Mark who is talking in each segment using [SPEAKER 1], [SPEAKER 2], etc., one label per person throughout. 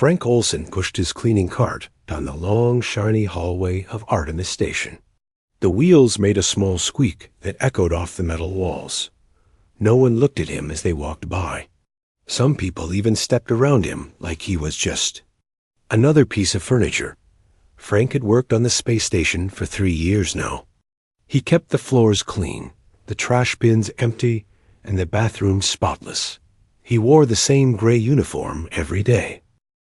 [SPEAKER 1] Frank Olson pushed his cleaning cart down the long, shiny hallway of Artemis Station. The wheels made a small squeak that echoed off the metal walls. No one looked at him as they walked by. Some people even stepped around him like he was just another piece of furniture. Frank had worked on the space station for 3 years now. He kept the floors clean, the trash bins empty, and the bathrooms spotless. He wore the same gray uniform every day.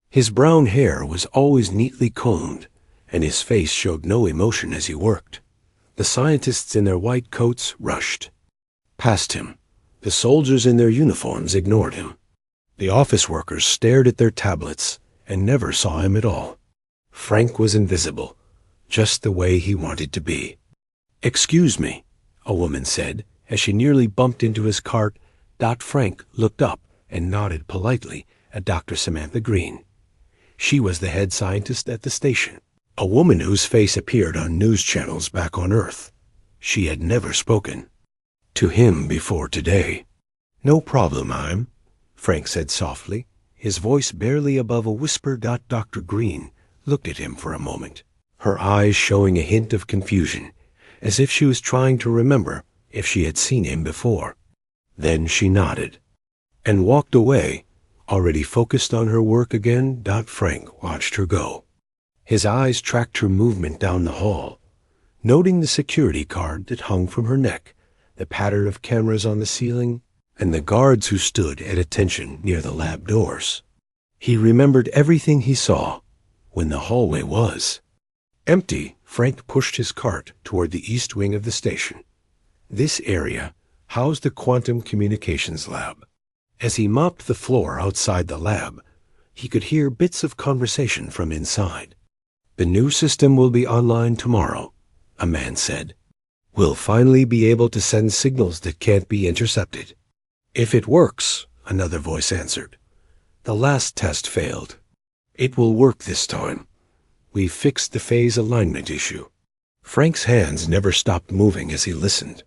[SPEAKER 1] His brown hair was always neatly combed, and his face showed no emotion as he worked. The scientists in their white coats rushed past him. The soldiers in their uniforms ignored him. The office workers stared at their tablets and never saw him at all. Frank was invisible, just the way he wanted to be. "Excuse me," a woman said, as she nearly bumped into his cart. Frank looked up and nodded politely at Dr. Samantha Green. She was the head scientist at the station, a woman whose face appeared on news channels back on Earth. She had never spoken to him before today. "No problem, Frank said softly, his voice barely above a whisper. Dr. Green looked at him for a moment, her eyes showing a hint of confusion, as if she was trying to remember if she had seen him before. Then she nodded and walked away, already focused on her work again. Frank watched her go. His eyes tracked her movement down the hall, noting the security card that hung from her neck, the pattern of cameras on the ceiling, and the guards who stood at attention near the lab doors. He remembered everything he saw when the hallway was empty. Frank pushed his cart toward the east wing of the station. This area housed the Quantum Communications Lab. As he mopped the floor outside the lab, he could hear bits of conversation from inside. "The new system will be online tomorrow," a man said. "We'll finally be able to send signals that can't be intercepted." "If it works," another voice answered. "The last test failed. It will work this time. We fixed the phase alignment issue." Frank's hands never stopped moving as he listened.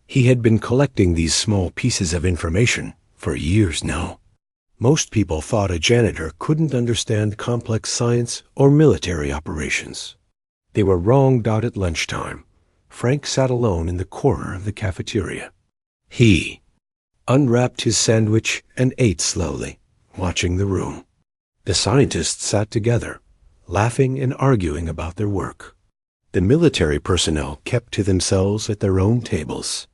[SPEAKER 1] He had been collecting these small pieces of information for years now. Most people thought a janitor couldn't understand complex science or military operations. They were wrong. At lunchtime, Frank sat alone in the corner of the cafeteria. He unwrapped his sandwich and ate slowly, watching the room. The scientists sat together, laughing and arguing about their work. The military personnel kept to themselves at their own tables.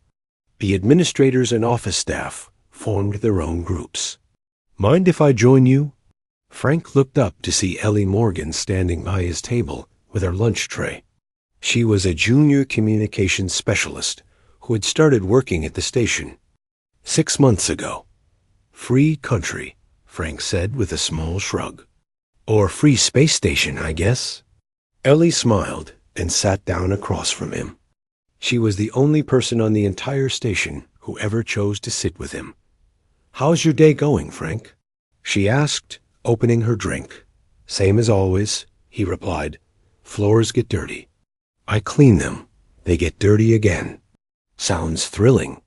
[SPEAKER 1] The administrators and office staff formed their own groups. "Mind if I join you?" Frank looked up to see Ellie Morgan standing by his table with her lunch tray. She was a junior communications specialist who had started working at the station 6 months ago. "Free country," Frank said with a small shrug. "Or free space station, I guess." Ellie smiled and sat down across from him. She was the only person on the entire station who ever chose to sit with him. "How's your day going, Frank?" she asked, opening her drink. "Same as always," he replied. "Floors get dirty. I clean them. They get dirty again." "Sounds thrilling,"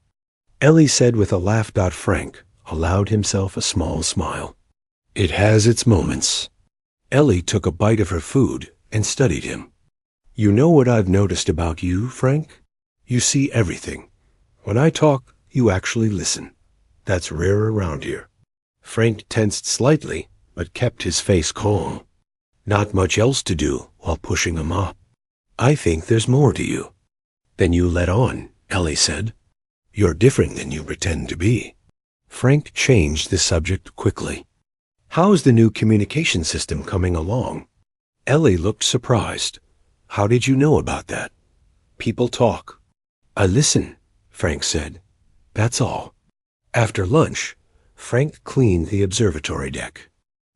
[SPEAKER 1] Ellie said with a laugh. Frank allowed himself a small smile. "It has its moments." Ellie took a bite of her food and studied him. "You know what I've noticed about you, Frank? You see everything. When I talk, you actually listen. That's rare around here." Frank tensed slightly, but kept his face calm. "Not much else to do while pushing a mop." "I think there's more to you." "Then you let on," Ellie said. "You're different than you pretend to be." Frank changed the subject quickly. "How's the new communication system coming along?" Ellie looked surprised. "How did you know about that?" "People talk." "I listen," Frank said. "That's all." After lunch, Frank cleaned the observatory deck.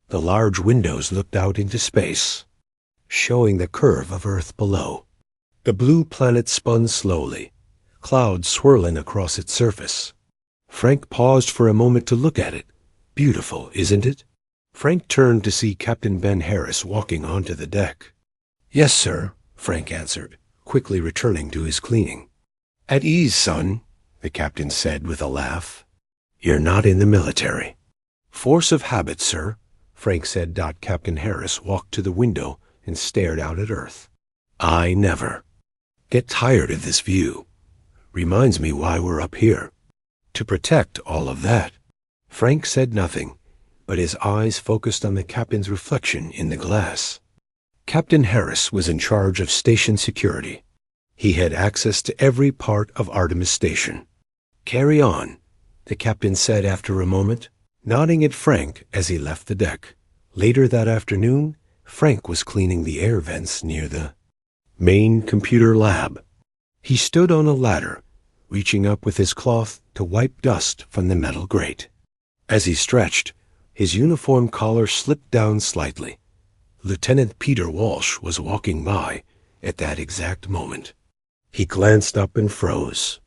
[SPEAKER 1] The large windows looked out into space, showing the curve of Earth below. The blue planet spun slowly, clouds swirling across its surface. Frank paused for a moment to look at it. "Beautiful, isn't it?" Frank turned to see Captain Ben Harris walking onto the deck. "Yes, sir," Frank answered, quickly returning to his cleaning. "At ease, son," the captain said with a laugh. "You're not in the military." "Force of habit, sir," Frank said. Captain Harris walked to the window and stared out at Earth. I never get tired of this view. Reminds me why we're up here. To protect all of that. Frank said nothing, but his eyes focused on the captain's reflection in the glass. Captain Harris was in charge of station security. He had access to every part of Artemis Station. Carry on, the captain said after a moment, nodding at Frank as he left the deck. Later that afternoon, Frank was cleaning the air vents near the main computer lab. He stood on a ladder, reaching up with his cloth to wipe dust from the metal grate. As he stretched, his uniform collar slipped down slightly. Lieutenant Peter Walsh was walking by at that exact moment. He glanced up and froze.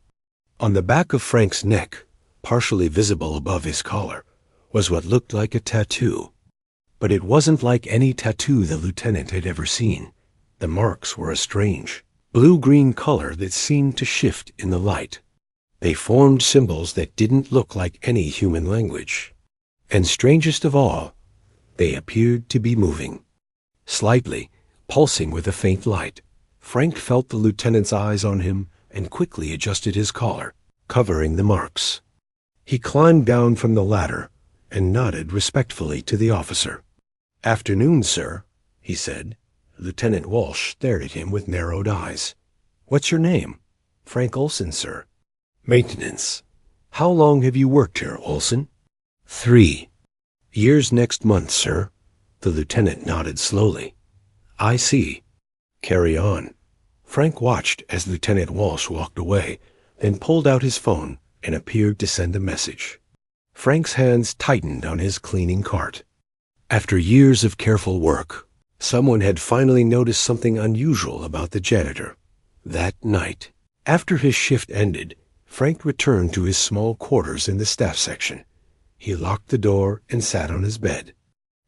[SPEAKER 1] On the back of Frank's neck, partially visible above his collar, was what looked like a tattoo. But it wasn't like any tattoo the lieutenant had ever seen. The marks were a strange, blue-green color that seemed to shift in the light. They formed symbols that didn't look like any human language. And strangest of all, they appeared to be moving. Slightly, pulsing with a faint light. Frank felt the lieutenant's eyes on him and quickly adjusted his collar, covering the marks. He climbed down from the ladder and nodded respectfully to the officer. "Afternoon, sir," he said. Lieutenant Walsh stared at him with narrowed eyes. "What's your name?" "Frank Olson, sir." "Maintenance. How long have you worked here, Olson?" 3 years next month, sir." The lieutenant nodded slowly. "I see. Carry on." Frank watched as Lieutenant Walsh walked away, then pulled out his phone and appeared to send a message. Frank's hands tightened on his cleaning cart. After years of careful work, someone had finally noticed something unusual about the janitor. That night, after his shift ended, Frank returned to his small quarters in the staff section. He locked the door and sat on his bed.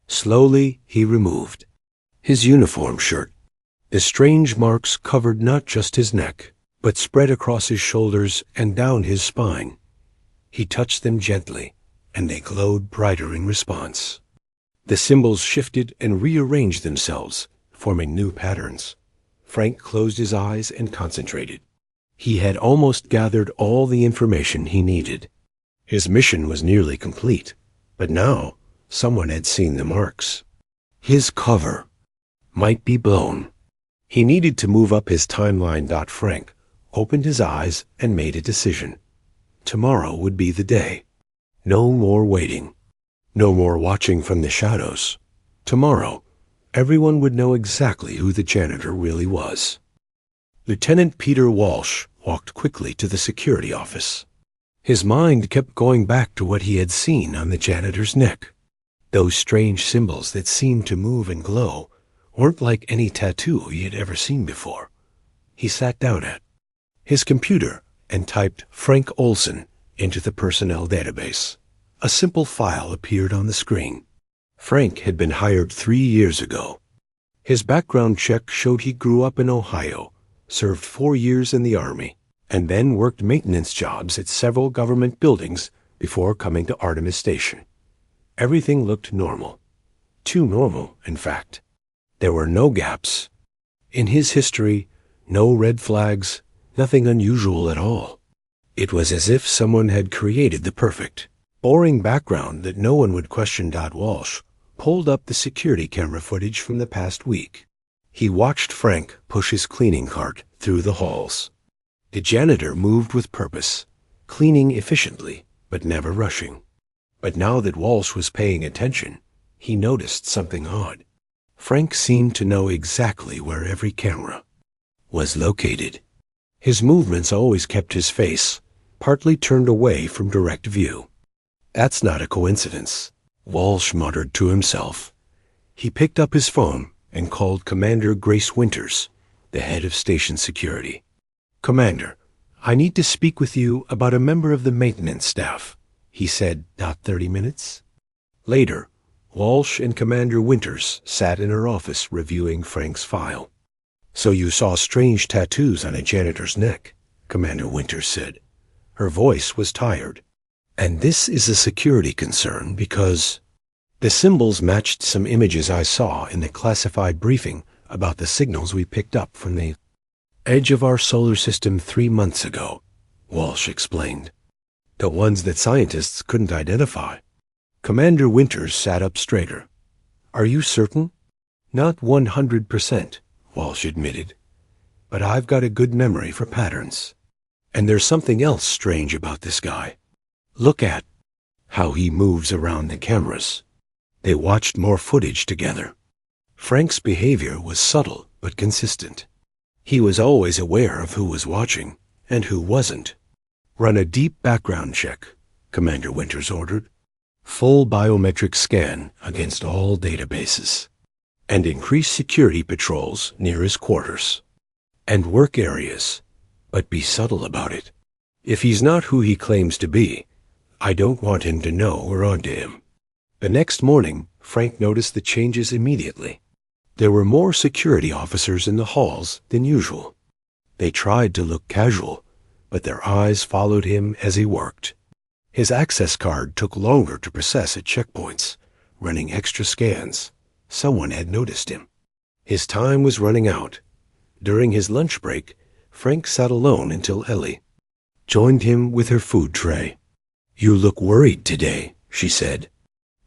[SPEAKER 1] Slowly, he removed his uniform shirt. The strange marks covered not just his neck, but spread across his shoulders and down his spine. He touched them gently, and they glowed brighter in response. The symbols shifted and rearranged themselves, forming new patterns. Frank closed his eyes and concentrated. He had almost gathered all the information he needed. His mission was nearly complete, but now someone had seen the marks. His cover might be blown. He needed to move up his timeline. Frank opened his eyes and made a decision. Tomorrow would be the day. No more waiting. No more watching from the shadows. Tomorrow, everyone would know exactly who the janitor really was. Lieutenant Peter Walsh walked quickly to the security office. His mind kept going back to what he had seen on the janitor's neck. Those strange symbols that seemed to move and glow weren't like any tattoo he had ever seen before. He sat down at his computer and typed Frank Olson into the personnel database. A simple file appeared on the screen. Frank had been hired 3 years ago. His background check showed he grew up in Ohio, served 4 years in the Army, and then worked maintenance jobs at several government buildings before coming to Artemis Station. Everything looked normal. Too normal, in fact. There were no gaps. In his history, no red flags, nothing unusual at all. It was as if someone had created the perfect, boring background that no one would question. Walsh pulled up the security camera footage from the past week. He watched Frank push his cleaning cart through the halls. The janitor moved with purpose, cleaning efficiently, but never rushing. But now that Walsh was paying attention, he noticed something odd. Frank seemed to know exactly where every camera was located. His movements always kept his face partly turned away from direct view. "That's not a coincidence," Walsh muttered to himself. He picked up his phone and called Commander Grace Winters, the head of station security. "Commander, I need to speak with you about a member of the maintenance staff," he said. 30 minutes later, Walsh and Commander Winters sat in her office reviewing Frank's file. "So you saw strange tattoos on a janitor's neck," Commander Winters said. Her voice was tired. "And this is a security concern because..." The symbols matched some images I saw in the classified briefing about the signals we picked up from the edge of our solar system 3 months ago, Walsh explained. The ones that scientists couldn't identify. Commander Winters sat up straighter. Are you certain? Not 100%, Walsh admitted. But I've got a good memory for patterns. And there's something else strange about this guy. Look at how he moves around the cameras. They watched more footage together. Frank's behavior was subtle but consistent. He was always aware of who was watching and who wasn't. Run a deep background check, Commander Winters ordered. Full biometric scan against all databases. And increase security patrols near his quarters. And work areas, but be subtle about it. If he's not who he claims to be, I don't want him to know we're onto him. The next morning, Frank noticed the changes immediately. There were more security officers in the halls than usual. They tried to look casual, but their eyes followed him as he worked. His access card took longer to process at checkpoints, running extra scans. Someone had noticed him. His time was running out. During his lunch break, Frank sat alone until Ellie joined him with her food tray. You look worried today, she said.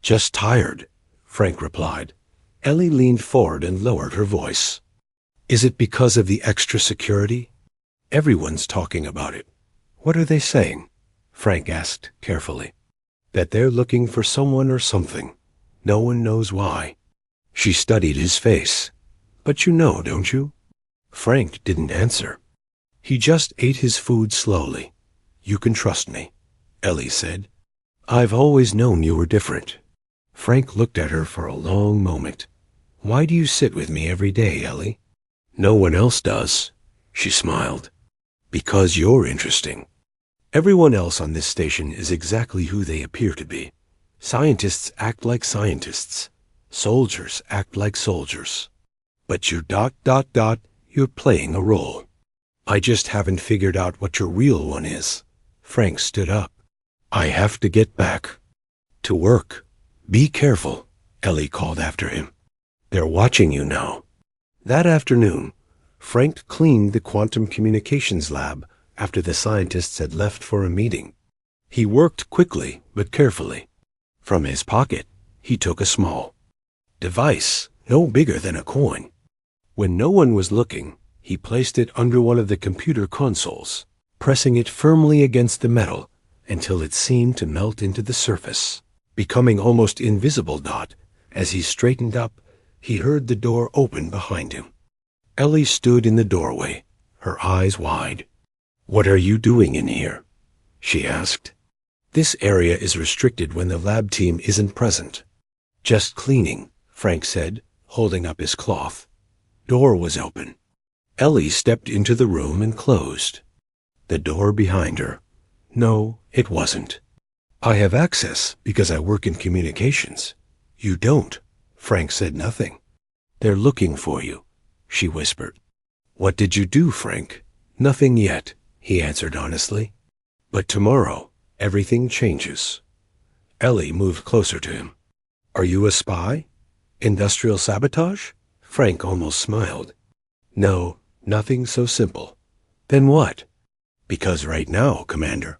[SPEAKER 1] Just tired, Frank replied. Ellie leaned forward and lowered her voice. Is it because of the extra security? Everyone's talking about it. What are they saying? Frank asked carefully. That they're looking for someone or something. No one knows why. She studied his face. But you know, don't you? Frank didn't answer. He just ate his food slowly. You can trust me, Ellie said. I've always known you were different. Frank looked at her for a long moment. Why do you sit with me every day, Ellie? No one else does, she smiled. Because you're interesting. Everyone else on this station is exactly who they appear to be. Scientists act like scientists. Soldiers act like soldiers. But you're ... you're playing a role. I just haven't figured out what your real one is. Frank stood up. I have to get back. To work. Be careful, Ellie called after him. They're watching you now. That afternoon, Frank cleaned the quantum communications lab after the scientists had left for a meeting. He worked quickly but carefully. From his pocket, he took a small device, no bigger than a coin. When no one was looking, he placed it under one of the computer consoles, pressing it firmly against the metal until it seemed to melt into the surface, becoming almost invisible. As he straightened up, he heard the door open behind him. Ellie stood in the doorway, her eyes wide. What are you doing in here? She asked. This area is restricted when the lab team isn't present. Just cleaning, Frank said, holding up his cloth. Door was open. Ellie stepped into the room and closed. The door behind her. No, it wasn't. I have access because I work in communications. You don't. Frank said nothing. They're looking for you, she whispered. What did you do, Frank? Nothing yet, he answered honestly. But tomorrow, everything changes. Ellie moved closer to him. Are you a spy? Industrial sabotage? Frank almost smiled. No, nothing so simple. Then what? Because right now, Commander,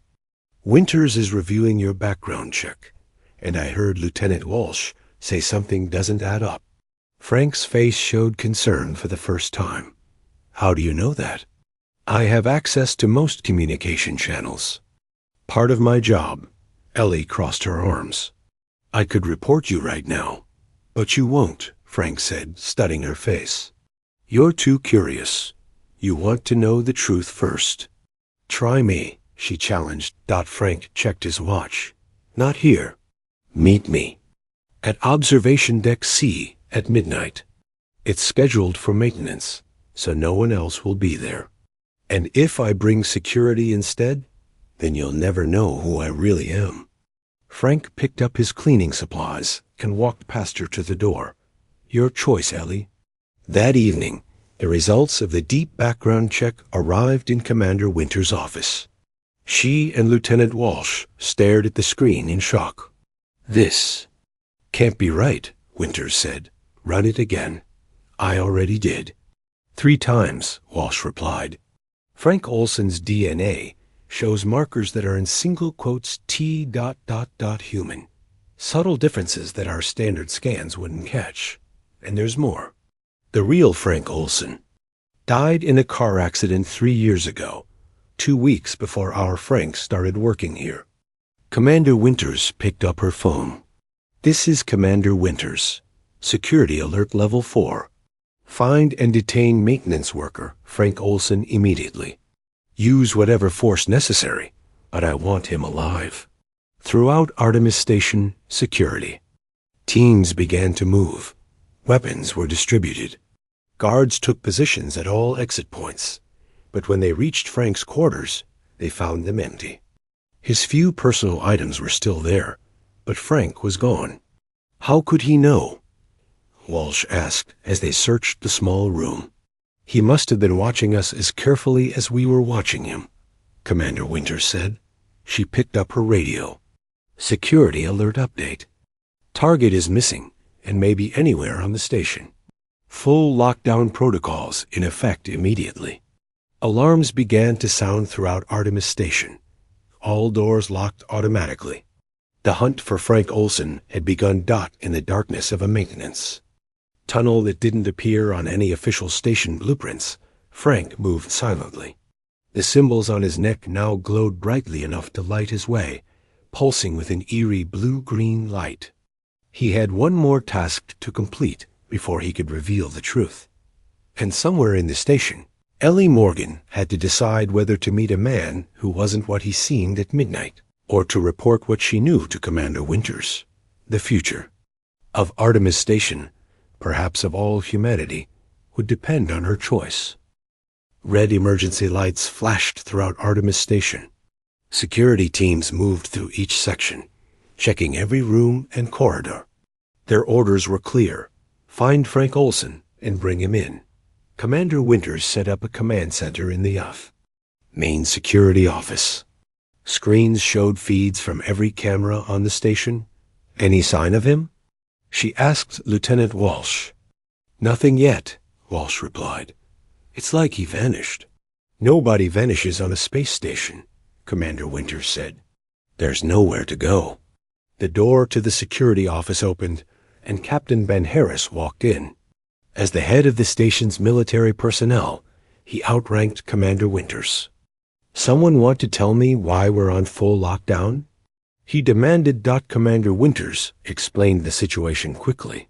[SPEAKER 1] Winters is reviewing your background check, and I heard Lieutenant Walsh say something doesn't add up. Frank's face showed concern for the first time. How do you know that? I have access to most communication channels. Part of my job. Ellie crossed her arms. I could report you right now, but you won't, Frank said, studying her face. You're too curious. You want to know the truth first. Try me, she challenged. Frank checked his watch. Not here. Meet me at Observation Deck C at midnight. It's scheduled for maintenance, so no one else will be there. And if I bring security instead, then you'll never know who I really am. Frank picked up his cleaning supplies and walked past her to the door. Your choice, Ellie. That evening, the results of the deep background check arrived in Commander Winters' office. She and Lieutenant Walsh stared at the screen in shock. This Can't be right, Winters said. Run it again. I already did. 3 times, Walsh replied. Frank Olson's DNA shows markers that are in single quotes T ... human. Subtle differences that our standard scans wouldn't catch. And there's more. The real Frank Olson died in a car accident 3 years ago, 2 weeks before our Frank started working here. Commander Winters picked up her phone. This is Commander Winters. Security alert level 4. Find and detain maintenance worker Frank Olson immediately. Use whatever force necessary, but I want him alive. Throughout Artemis Station, security. Teams began to move. Weapons were distributed. Guards took positions at all exit points, but when they reached Frank's quarters, they found them empty. His few personal items were still there, but Frank was gone. How could he know? Walsh asked as they searched the small room. He must have been watching us as carefully as we were watching him, Commander Winters said. She picked up her radio. Security alert update. Target is missing and may be anywhere on the station. Full lockdown protocols in effect immediately. Alarms began to sound throughout Artemis Station. All doors locked automatically. The hunt for Frank Olson had begun. In the darkness of a maintenance tunnel that didn't appear on any official station blueprints, Frank moved silently. The symbols on his neck now glowed brightly enough to light his way, pulsing with an eerie blue-green light. He had one more task to complete before he could reveal the truth. And somewhere in the station, Ellie Morgan had to decide whether to meet a man who wasn't what he seemed at midnight, or to report what she knew to Commander Winters. The future of Artemis Station, perhaps of all humanity, would depend on her choice. Red emergency lights flashed throughout Artemis Station. Security teams moved through each section, checking every room and corridor. Their orders were clear. Find Frank Olson and bring him in. Commander Winters set up a command center in the main security office. Screens showed feeds from every camera on the station. Any sign of him? She asked Lieutenant Walsh. Nothing yet, Walsh replied. It's like he vanished. Nobody vanishes on a space station, Commander Winters said. There's nowhere to go. The door to the security office opened, and Captain Ben Harris walked in. As the head of the station's military personnel, he outranked Commander Winters. Someone want to tell me why we're on full lockdown? He demanded. Commander Winters explained the situation quickly.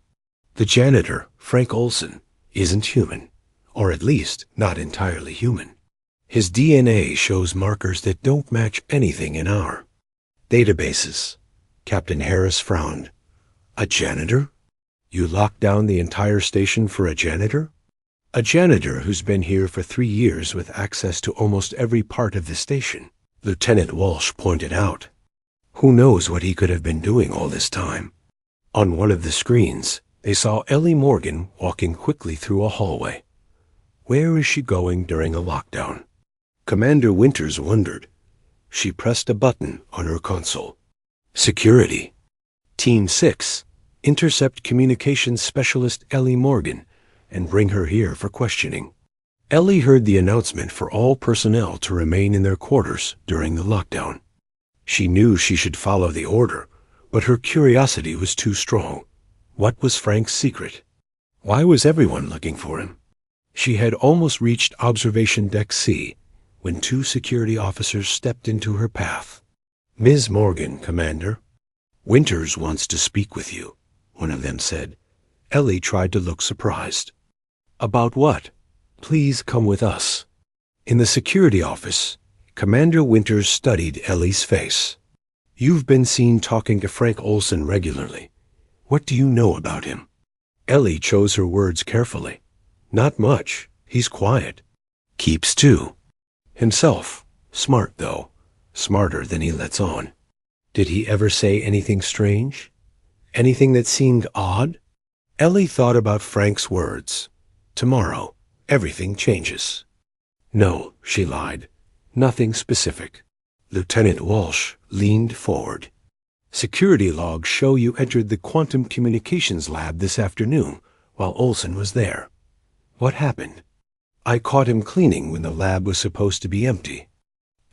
[SPEAKER 1] The janitor, Frank Olson, isn't human, or at least not entirely human. His DNA shows markers that don't match anything in our databases. Captain Harris frowned. A janitor? You locked down the entire station for a janitor? A janitor who's been here for 3 years with access to almost every part of the station, Lieutenant Walsh pointed out. Who knows what he could have been doing all this time? On one of the screens, they saw Ellie Morgan walking quickly through a hallway. Where is she going during a lockdown? Commander Winters wondered. She pressed a button on her console. Security. Team 6, intercept communications specialist Ellie Morgan and bring her here for questioning. Ellie heard the announcement for all personnel to remain in their quarters during the lockdown. She knew she should follow the order, but her curiosity was too strong. What was Frank's secret? Why was everyone looking for him? She had almost reached Observation Deck C when 2 security officers stepped into her path. Ms. Morgan, Commander. Winters wants to speak with you, one of them said. Ellie tried to look surprised. About what? Please come with us. In the security office, Commander Winters studied Ellie's face. You've been seen talking to Frank Olson regularly. What do you know about him? Ellie chose her words carefully. Not much. He's quiet. Keeps to himself. Smart, though. Smarter than he lets on. Did he ever say anything strange? Anything that seemed odd? Ellie thought about Frank's words. Tomorrow, everything changes. No, she lied. Nothing specific. Lieutenant Walsh leaned forward. Security logs show you entered the quantum communications lab this afternoon while Olsen was there. What happened? I caught him cleaning when the lab was supposed to be empty.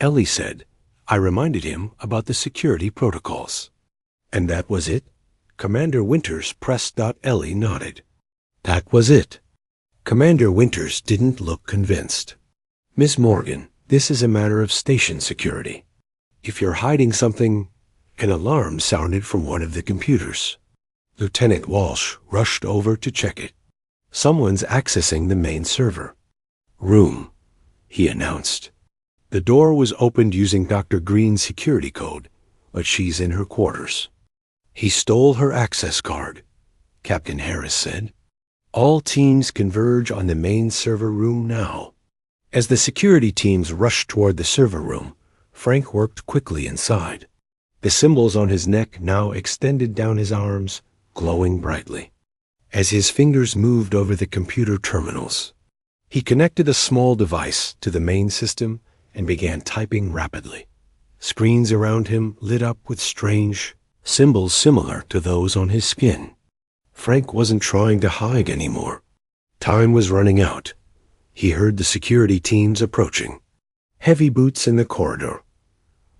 [SPEAKER 1] Ellie said. I reminded him about the security protocols. And that was it? Commander Winters pressed. Ellie nodded. That was it. Commander Winters didn't look convinced. Miss Morgan, this is a matter of station security. If you're hiding something... An alarm sounded from one of the computers. Lieutenant Walsh rushed over to check it. Someone's accessing the main server. Room, he announced. The door was opened using Dr. Green's security code, but she's in her quarters. He stole her access card, Captain Harris said. All teams converge on the main server room now. As the security teams rushed toward the server room, Frank worked quickly inside. The symbols on his neck now extended down his arms, glowing brightly. As his fingers moved over the computer terminals, he connected a small device to the main system and began typing rapidly. Screens around him lit up with strange symbols similar to those on his skin. Frank wasn't trying to hide anymore. Time was running out. He heard the security teams approaching. Heavy boots in the corridor.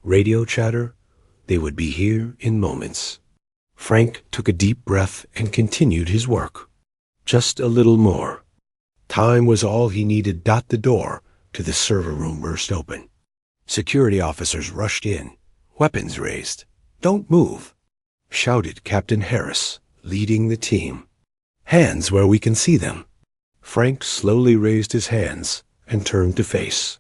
[SPEAKER 1] Radio chatter. They would be here in moments. Frank took a deep breath and continued his work. Just a little more. Time was all he needed. The door to the server room burst open. Security officers rushed in, weapons raised. Don't move, shouted Captain Harris, leading the team. Hands where we can see them. Frank slowly raised his hands and turned to face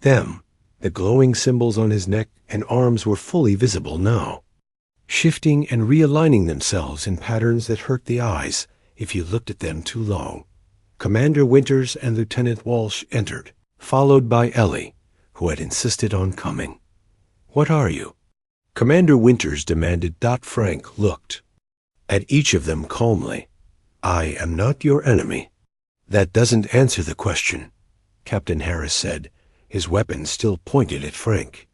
[SPEAKER 1] them. The glowing symbols on his neck and arms were fully visible now, shifting and realigning themselves in patterns that hurt the eyes if you looked at them too long. Commander Winters and Lieutenant Walsh entered, followed by Ellie, who had insisted on coming. What are you? Commander Winters demanded. Frank looked at each of them calmly. I am not your enemy. That doesn't answer the question, Captain Harris said, his weapon still pointed at Frank.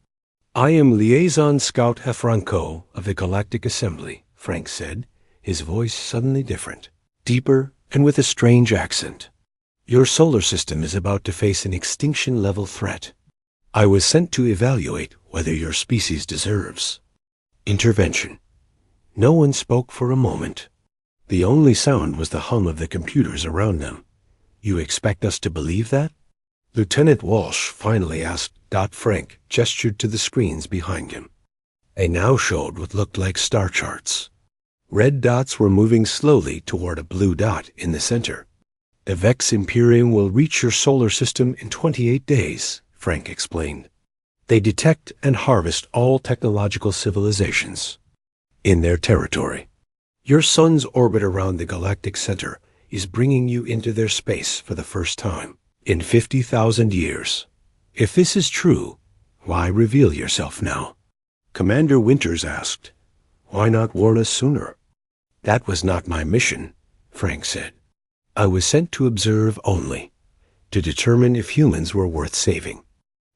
[SPEAKER 1] I am Liaison Scout Franco of the Galactic Assembly, Frank said, his voice suddenly different, deeper and with a strange accent. Your solar system is about to face an extinction-level threat. I was sent to evaluate whether your species deserves intervention. No one spoke for a moment. The only sound was the hum of the computers around them. You expect us to believe that? Lieutenant Walsh finally asked. Frank gestured to the screens behind him. They now showed what looked like star charts. Red dots were moving slowly toward a blue dot in the center. The Vex Imperium will reach your solar system in 28 days, Frank explained. They detect and harvest all technological civilizations in their territory. Your sun's orbit around the galactic center is bringing you into their space for the first time in 50,000 years. If this is true, why reveal yourself now? Commander Winters asked. Why not warn us sooner? That was not my mission, Frank said. I was sent to observe only, to determine if humans were worth saving.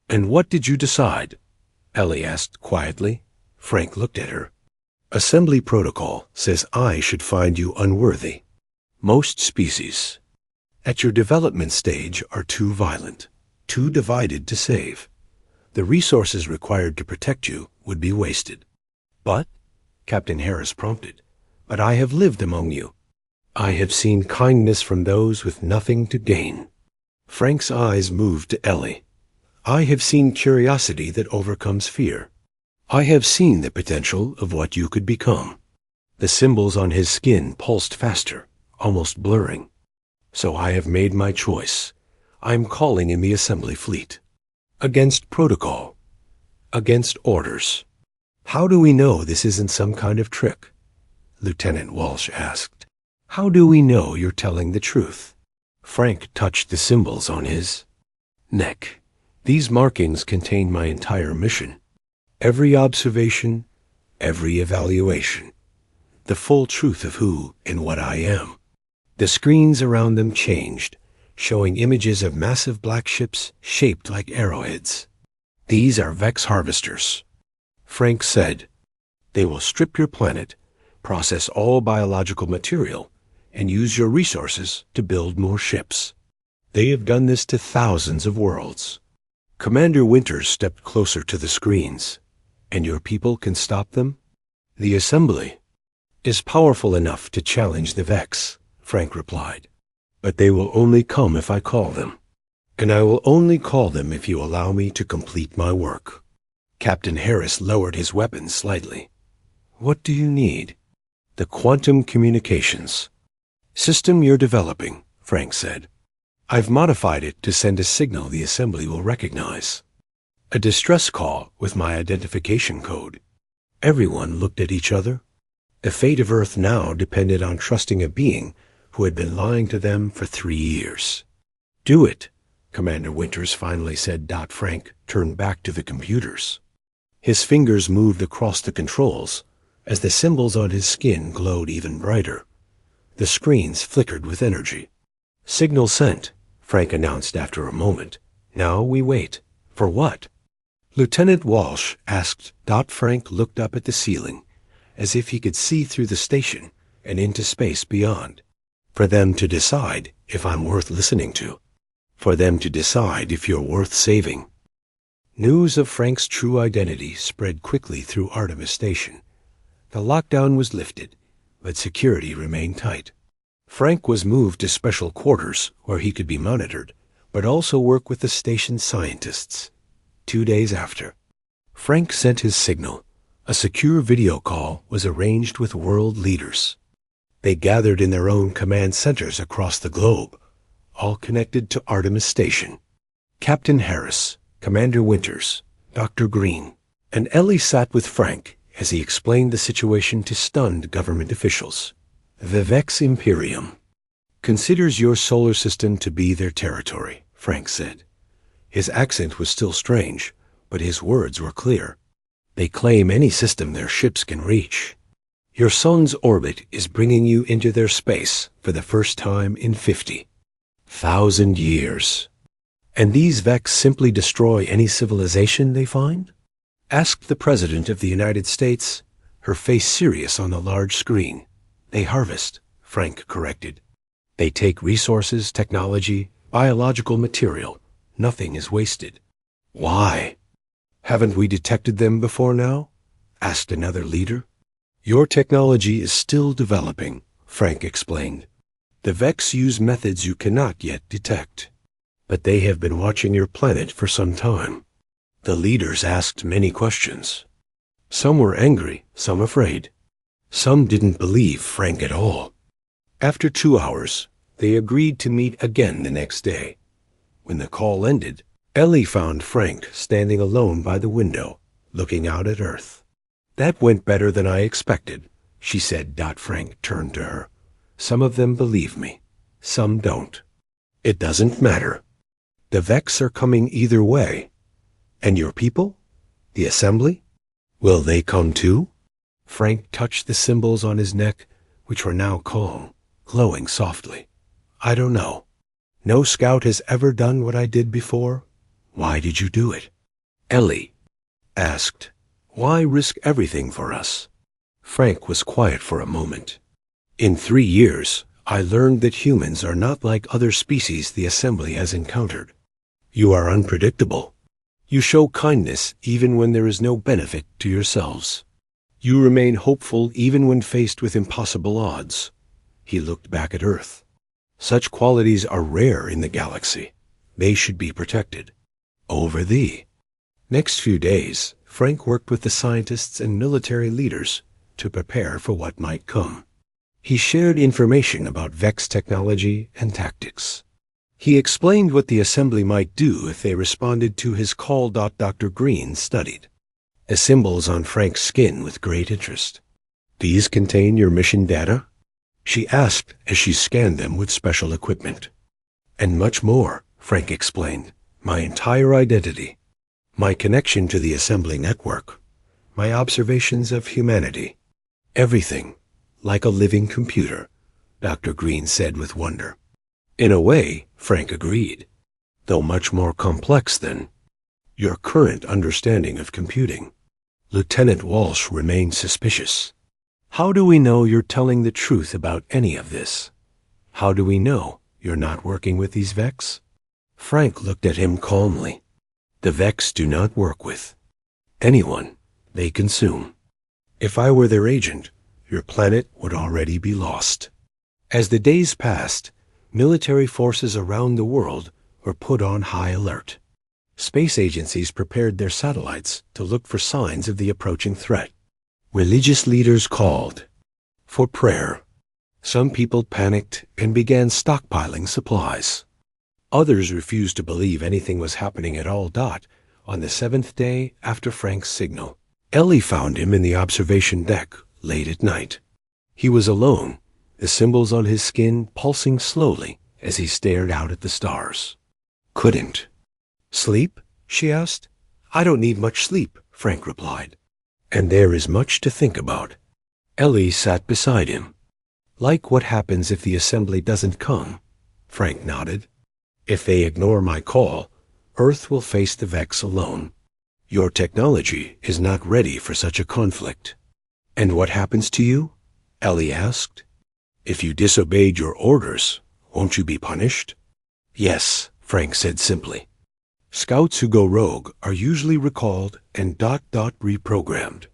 [SPEAKER 1] And what did you decide? Ellie asked quietly. Frank looked at her. Assembly protocol says I should find you unworthy. Most species, at your development stage, are too violent, too divided to save. The resources required to protect you would be wasted. But, Captain Harris prompted, but I have lived among you. I have seen kindness from those with nothing to gain. Frank's eyes moved to Ellie. I have seen curiosity that overcomes fear. I have seen the potential of what you could become. The symbols on his skin pulsed faster, almost blurring. So I have made my choice. I'm calling in the assembly fleet. Against protocol. Against orders. How do we know this isn't some kind of trick? Lieutenant Walsh asked. How do we know you're telling the truth? Frank touched the symbols on his neck. These markings contain my entire mission. Every observation, every evaluation. The full truth of who and what I am. The screens around them changed, showing images of massive black ships shaped like arrowheads. These are Vex harvesters, Frank said. They will strip your planet, process all biological material, and use your resources to build more ships. They have done this to thousands of worlds. Commander Winters stepped closer to the screens. And your people can stop them? The Assembly is powerful enough to challenge the Vex, Frank replied. But they will only come if I call them. And I will only call them if you allow me to complete my work. Captain Harris lowered his weapon slightly. What do you need? The quantum communications system you're developing, Frank said. I've modified it to send a signal the Assembly will recognize. A distress call with my identification code. Everyone looked at each other. The fate of Earth now depended on trusting a being who had been lying to them for 3 years. Do it, Commander Winters finally said. Frank turned back to the computers. His fingers moved across the controls as the symbols on his skin glowed even brighter. The screens flickered with energy. Signal sent, Frank announced after a moment. Now we wait. For what? Lieutenant Walsh asked. Frank looked up at the ceiling, as if he could see through the station and into space beyond. For them to decide if I'm worth listening to. For them to decide if you're worth saving. News of Frank's true identity spread quickly through Artemis Station. The lockdown was lifted, but security remained tight. Frank was moved to special quarters where he could be monitored, but also work with the station's scientists. 2 days after, Frank sent his signal. A secure video call was arranged with world leaders. They gathered in their own command centers across the globe, all connected to Artemis Station. Captain Harris, Commander Winters, Dr. Green, and Ellie sat with Frank as he explained the situation to stunned government officials. The Vex Imperium considers your solar system to be their territory, Frank said. His accent was still strange, but his words were clear. They claim any system their ships can reach. Your sun's orbit is bringing you into their space for the first time in 50,000 years. And these Vex simply destroy any civilization they find? Asked the President of the United States, her face serious on the large screen. They harvest, Frank corrected. They take resources, technology, biological material. Nothing is wasted. Why? Haven't we detected them before now? Asked another leader. Your technology is still developing, Frank explained. The Vex use methods you cannot yet detect. But they have been watching your planet for some time. The leaders asked many questions. Some were angry, some afraid. Some didn't believe Frank at all. After 2 hours, they agreed to meet again the next day. When the call ended, Ellie found Frank standing alone by the window, looking out at Earth. That went better than I expected, she said. Frank turned to her. Some of them believe me, some don't. It doesn't matter. The Vex are coming either way. And your people? The Assembly? Will they come too? Frank touched the symbols on his neck, which were now calm, glowing softly. I don't know. No scout has ever done what I did before. Why did you do it? Ellie asked, why risk everything for us? Frank was quiet for a moment. In 3 years, I learned that humans are not like other species the Assembly has encountered. You are unpredictable. You show kindness even when there is no benefit to yourselves. You remain hopeful even when faced with impossible odds. He looked back at Earth. Such qualities are rare in the galaxy. They should be protected. Over thee. Next few days, Frank worked with the scientists and military leaders to prepare for what might come. He shared information about Vex technology and tactics. He explained what the Assembly might do if they responded to his call. Dr. Green studied the symbols on Frank's skin with great interest. These contain your mission data? She asked as she scanned them with special equipment. And much more, Frank explained. My entire identity, my connection to the Assembly network, my observations of humanity. Everything, like a living computer, Dr. Green said with wonder. In a way, Frank agreed, though much more complex than your current understanding of computing. Lieutenant Walsh remained suspicious. "How do we know you're telling the truth about any of this? How do we know you're not working with these Vex?" Frank looked at him calmly. "The Vex do not work with anyone. They consume. If I were their agent, your planet would already be lost." As the days passed, military forces around the world were put on high alert. Space agencies prepared their satellites to look for signs of the approaching threat. Religious leaders called for prayer. Some people panicked and began stockpiling supplies. Others refused to believe anything was happening at all. On the 7th day after Frank's signal, Ellie found him in the observation deck late at night. He was alone, the symbols on his skin pulsing slowly as he stared out at the stars. "Couldn't sleep?" she asked. "I don't need much sleep," Frank replied. "And there is much to think about." Ellie sat beside him. "Like what happens if the assembly doesn't come?" Frank nodded. "If they ignore my call, Earth will face the Vex alone. Your technology is not ready for such a conflict." "And what happens to you?" Ellie asked. "If you disobeyed your orders, won't you be punished?" "Yes," Frank said simply. "Scouts who go rogue are usually recalled and reprogrammed.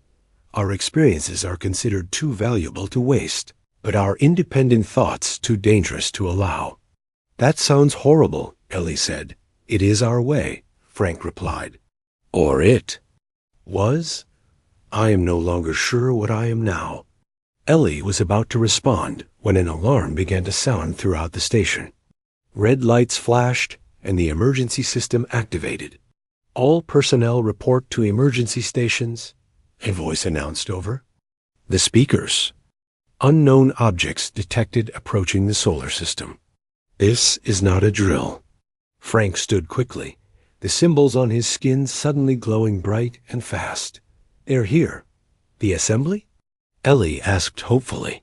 [SPEAKER 1] Our experiences are considered too valuable to waste, but our independent thoughts too dangerous to allow." "That sounds horrible," Ellie said. "It is our way," Frank replied. "Or it was? I am no longer sure what I am now." Ellie was about to respond when an alarm began to sound throughout the station. Red lights flashed and the emergency system activated. "All personnel report to emergency stations," a voice announced over the speakers. "Unknown objects detected approaching the solar system." "This is not a drill." Frank stood quickly, the symbols on his skin suddenly glowing bright and fast. "They're here." "The assembly?" Ellie asked hopefully.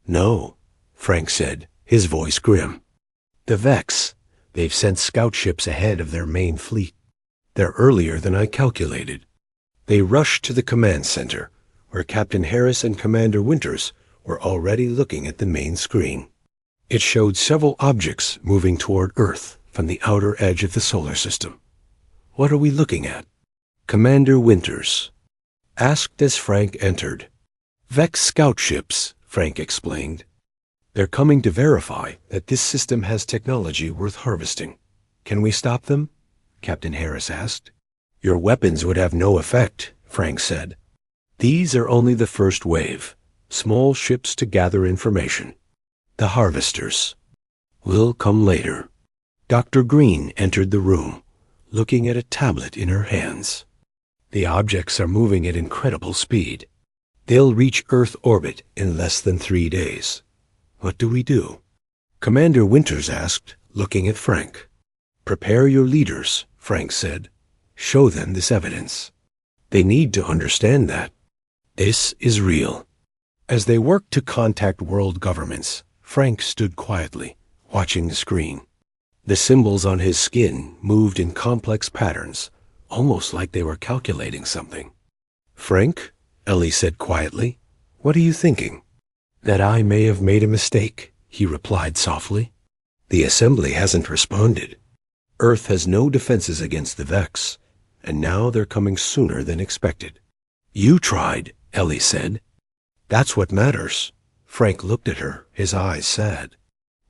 [SPEAKER 1] "No," Frank said, his voice grim. "The Vex. They've sent scout ships ahead of their main fleet. They're earlier than I calculated." They rushed to the command center, where Captain Harris and Commander Winters were already looking at the main screen. It showed several objects moving toward Earth from the outer edge of the solar system. "What are we looking at?" Commander Winters asked as Frank entered. "Vex scout ships," Frank explained. "They're coming to verify that this system has technology worth harvesting." "Can we stop them?" Captain Harris asked. "Your weapons would have no effect," Frank said. "These are only the first wave, small ships to gather information. The harvesters will come later." Dr. Green entered the room, looking at a tablet in her hands. "The objects are moving at incredible speed. They'll reach Earth orbit in less than 3 days. What do we do?" Commander Winters asked, looking at Frank. "Prepare your leaders," Frank said. "Show them this evidence. They need to understand that this is real." As they worked to contact world governments, Frank stood quietly, watching the screen. The symbols on his skin moved in complex patterns, almost like they were calculating something. "Frank," Ellie said quietly, "what are you thinking?" "That I may have made a mistake," he replied softly. "The assembly hasn't responded. Earth has no defenses against the Vex, and now they're coming sooner than expected." "You tried," Ellie said. "That's what matters." Frank looked at her, his eyes sad.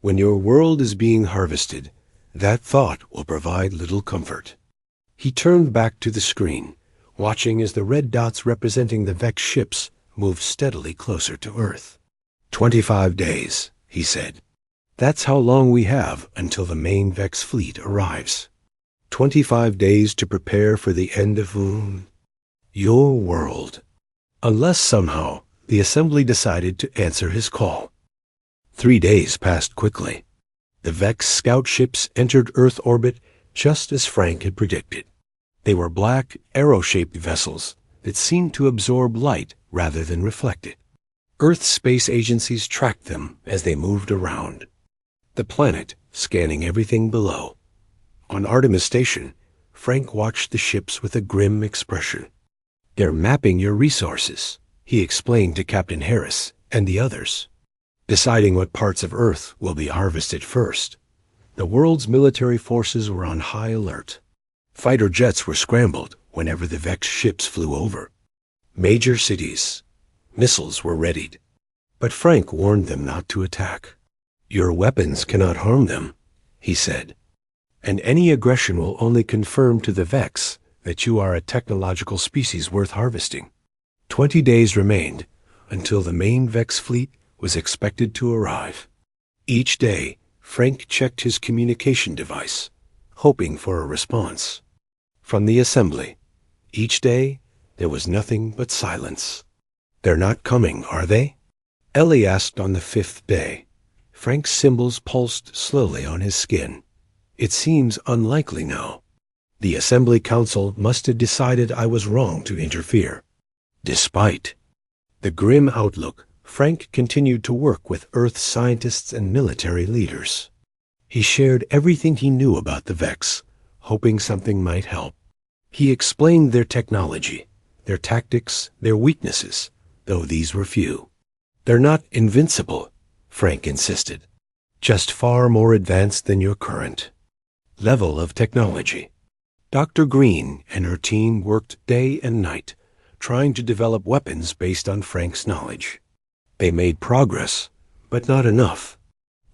[SPEAKER 1] "When your world is being harvested, that thought will provide little comfort." He turned back to the screen, watching as the red dots representing the Vex ships moved steadily closer to Earth. 25 days, he said. "That's how long we have until the main Vex fleet arrives. 25 days to prepare for the end of your world. Unless somehow the assembly decided to answer his call." 3 days passed quickly. The Vex scout ships entered Earth orbit just as Frank had predicted. They were black, arrow-shaped vessels that seemed to absorb light rather than reflect it. Earth space agencies tracked them as they moved around the planet, scanning everything below. On Artemis Station, Frank watched the ships with a grim expression. They're mapping your resources, he explained to Captain Harris and the others, deciding what parts of Earth will be harvested first. The world's military forces were on high alert. Fighter jets were scrambled whenever the Vex ships flew over. Major cities, missiles were readied. But Frank warned them not to attack. Your weapons cannot harm them, he said, and any aggression will only confirm to the Vex that you are a technological species worth harvesting. 20 days remained until the main Vex fleet was expected to arrive. Each day, Frank checked his communication device, hoping for a response. From the assembly, each day, there was nothing but silence. They're not coming, are they? Ellie asked on the 5th day. Frank's symbols pulsed slowly on his skin. It seems unlikely now. The Assembly Council must have decided I was wrong to interfere. Despite the grim outlook, Frank continued to work with Earth scientists and military leaders. He shared everything he knew about the Vex, hoping something might help. He explained their technology, their tactics, their weaknesses, though these were few. They're not invincible, Frank insisted, just far more advanced than your current level of technology. Dr. Green and her team worked day and night, trying to develop weapons based on Frank's knowledge. They made progress, but not enough.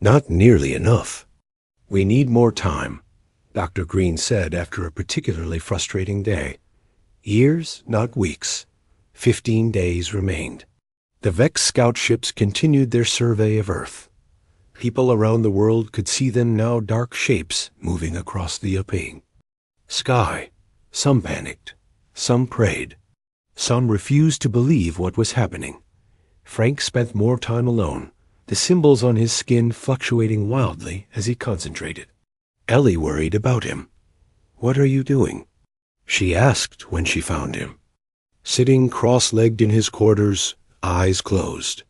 [SPEAKER 1] Not nearly enough. We need more time, Dr. Green said after a particularly frustrating day. Years, not weeks. 15 days remained. The Vex scout ships continued their survey of Earth. People around the world could see them now, dark shapes moving across the opaque sky. Some panicked. Some prayed. Some refused to believe what was happening. Frank spent more time alone, the symbols on his skin fluctuating wildly as he concentrated. Ellie worried about him. "What are you doing?" she asked when she found him. Sitting cross-legged in his quarters, eyes closed.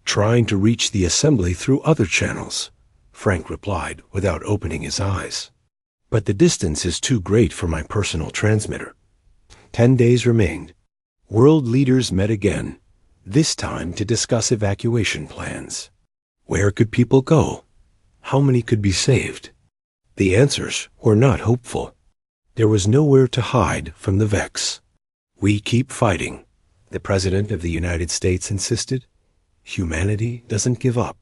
[SPEAKER 1] "Trying to reach the assembly through other channels," Frank replied without opening his eyes. "But the distance is too great for my personal transmitter." 10 days remained. World leaders met again, this time to discuss evacuation plans. Where could people go? How many could be saved? The answers were not hopeful. There was nowhere to hide from the Vex. "We keep fighting," the President of the United States insisted. "Humanity doesn't give up."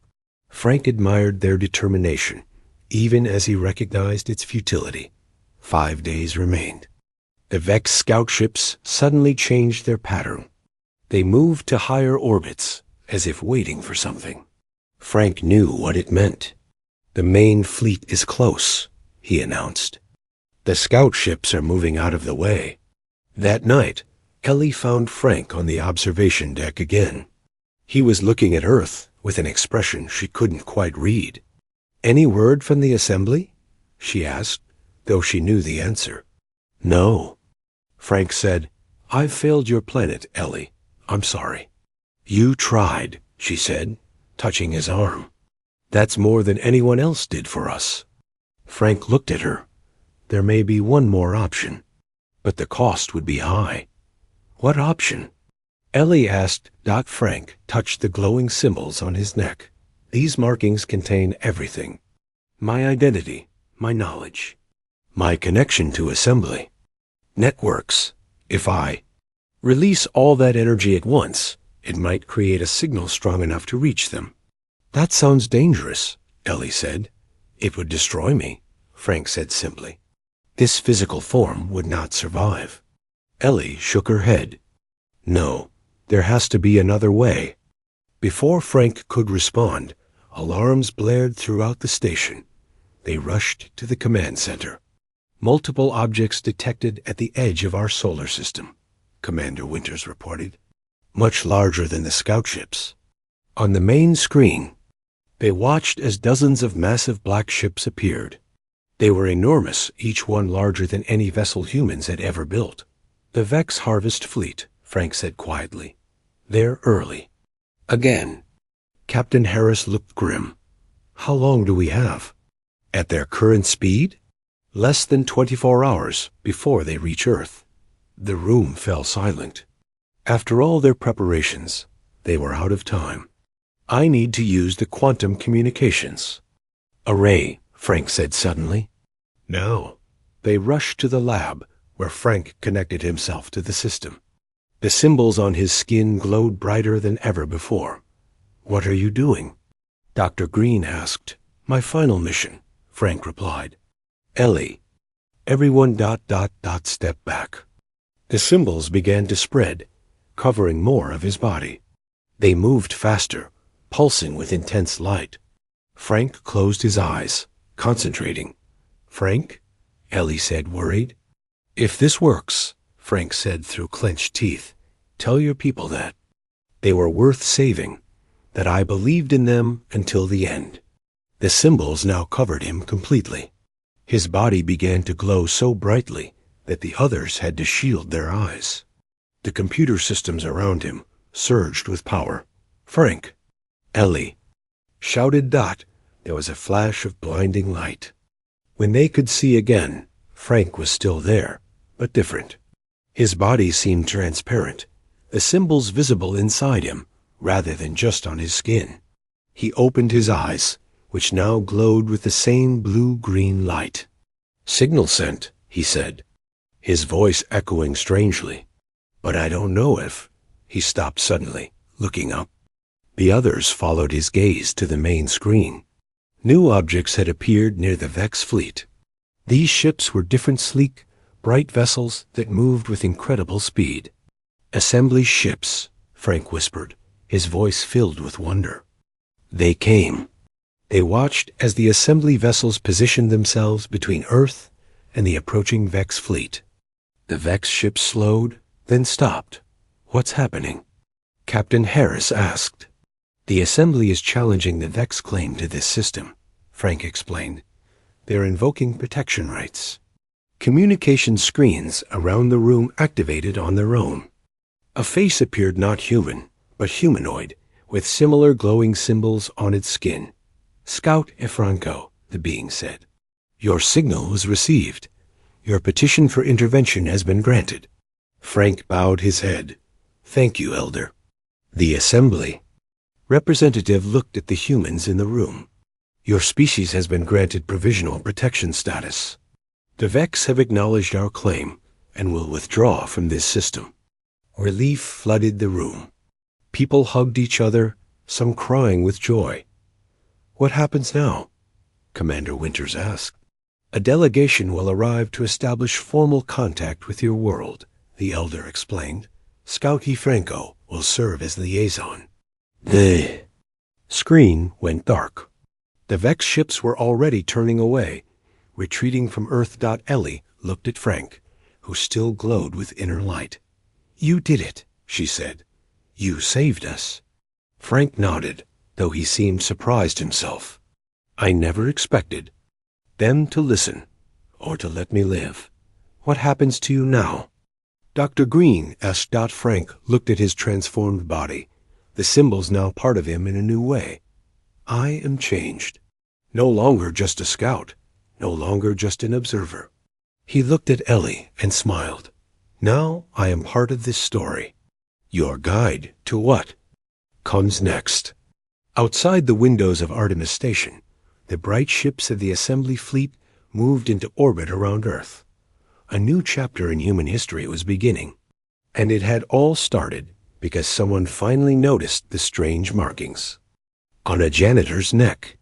[SPEAKER 1] Frank admired their determination, even as he recognized its futility. 5 days remained. The Vex scout ships suddenly changed their pattern. They moved to higher orbits, as if waiting for something. Frank knew what it meant. "The main fleet is close," he announced. "The scout ships are moving out of the way." That night, Ellie found Frank on the observation deck again. He was looking at Earth with an expression she couldn't quite read. "Any word from the assembly?" she asked, though she knew the answer. "No." Frank said, "I've failed your planet, Ellie. I'm sorry." "You tried," she said, touching his arm. "That's more than anyone else did for us." Frank looked at her. "There may be one more option, but the cost would be high." "What option?" Ellie asked. Frank touched the glowing symbols on his neck. "These markings contain everything. My identity, my knowledge, my connection to assembly. Networks. If I release all that energy at once, it might create a signal strong enough to reach them." "That sounds dangerous," Ellie said. "It would destroy me," Frank said simply. "This physical form would not survive." Ellie shook her head. "No, there has to be another way." Before Frank could respond, alarms blared throughout the station. They rushed to the command center. "Multiple objects detected at the edge of our solar system," Commander Winters reported. "Much larger than the scout ships." On the main screen, they watched as dozens of massive black ships appeared. They were enormous, each one larger than any vessel humans had ever built. "The Vex Harvest Fleet," Frank said quietly. "They're early." Again, Captain Harris looked grim. "How long do we have?" "At their current speed? Less than 24 hours before they reach Earth." The room fell silent. After all their preparations, they were out of time. I need to use the quantum communications. Array, Frank said suddenly. No. They rushed to the lab, where Frank connected himself to the system. The symbols on his skin glowed brighter than ever before. What are you doing? Dr. Green asked. My final mission, Frank replied. Ellie. Everyone ... step back. The symbols began to spread, covering more of his body. They moved faster, pulsing with intense light. Frank closed his eyes, concentrating. Frank? Ellie said, worried. If this works, Frank said through clenched teeth, tell your people that. They were worth saving, that I believed in them until the end. The symbols now covered him completely. His body began to glow so brightly that the others had to shield their eyes. The computer systems around him surged with power. Frank! Ellie! Shouted Dot. There was a flash of blinding light. When they could see again, Frank was still there, but different. His body seemed transparent, the symbols visible inside him, rather than just on his skin. He opened his eyes, which now glowed with the same blue-green light. Signal sent, he said, his voice echoing strangely. But I don't know if... He stopped suddenly, looking up. The others followed his gaze to the main screen. New objects had appeared near the Vex fleet. These ships were different sleek, bright vessels that moved with incredible speed. Assembly ships, Frank whispered, his voice filled with wonder. They came. They watched as the assembly vessels positioned themselves between Earth and the approaching Vex fleet. The Vex ships slowed, then stopped. What's happening? Captain Harris asked. The assembly is challenging the Vex claim to this system, Frank explained. They're invoking protection rights. Communication screens around the room activated on their own. A face appeared not human, but humanoid, with similar glowing symbols on its skin. Scout Efranco, the being said. Your signal was received. Your petition for intervention has been granted. Frank bowed his head. Thank you, Elder. The assembly. Representative looked at the humans in the room. Your species has been granted provisional protection status. The Vex have acknowledged our claim and will withdraw from this system. Relief flooded the room. People hugged each other, some crying with joy. What happens now? Commander Winters asked. A delegation will arrive to establish formal contact with your world, the Elder explained. Scout Franco will serve as liaison. The screen went dark. The Vex ships were already turning away. Retreating from Earth. Ellie looked at Frank, who still glowed with inner light. You did it, she said. You saved us. Frank nodded, though he seemed surprised himself. I never expected them to listen, or to let me live. What happens to you now? Dr. Green asked. Frank looked at his transformed body, the symbols now part of him in a new way. I am changed. No longer just a scout, no longer just an observer. He looked at Ellie and smiled. Now I am part of this story. Your guide to what comes next. Outside the windows of Artemis Station, the bright ships of the assembly fleet moved into orbit around Earth. A new chapter in human history was beginning, and it had all started because someone finally noticed the strange markings. On a janitor's neck,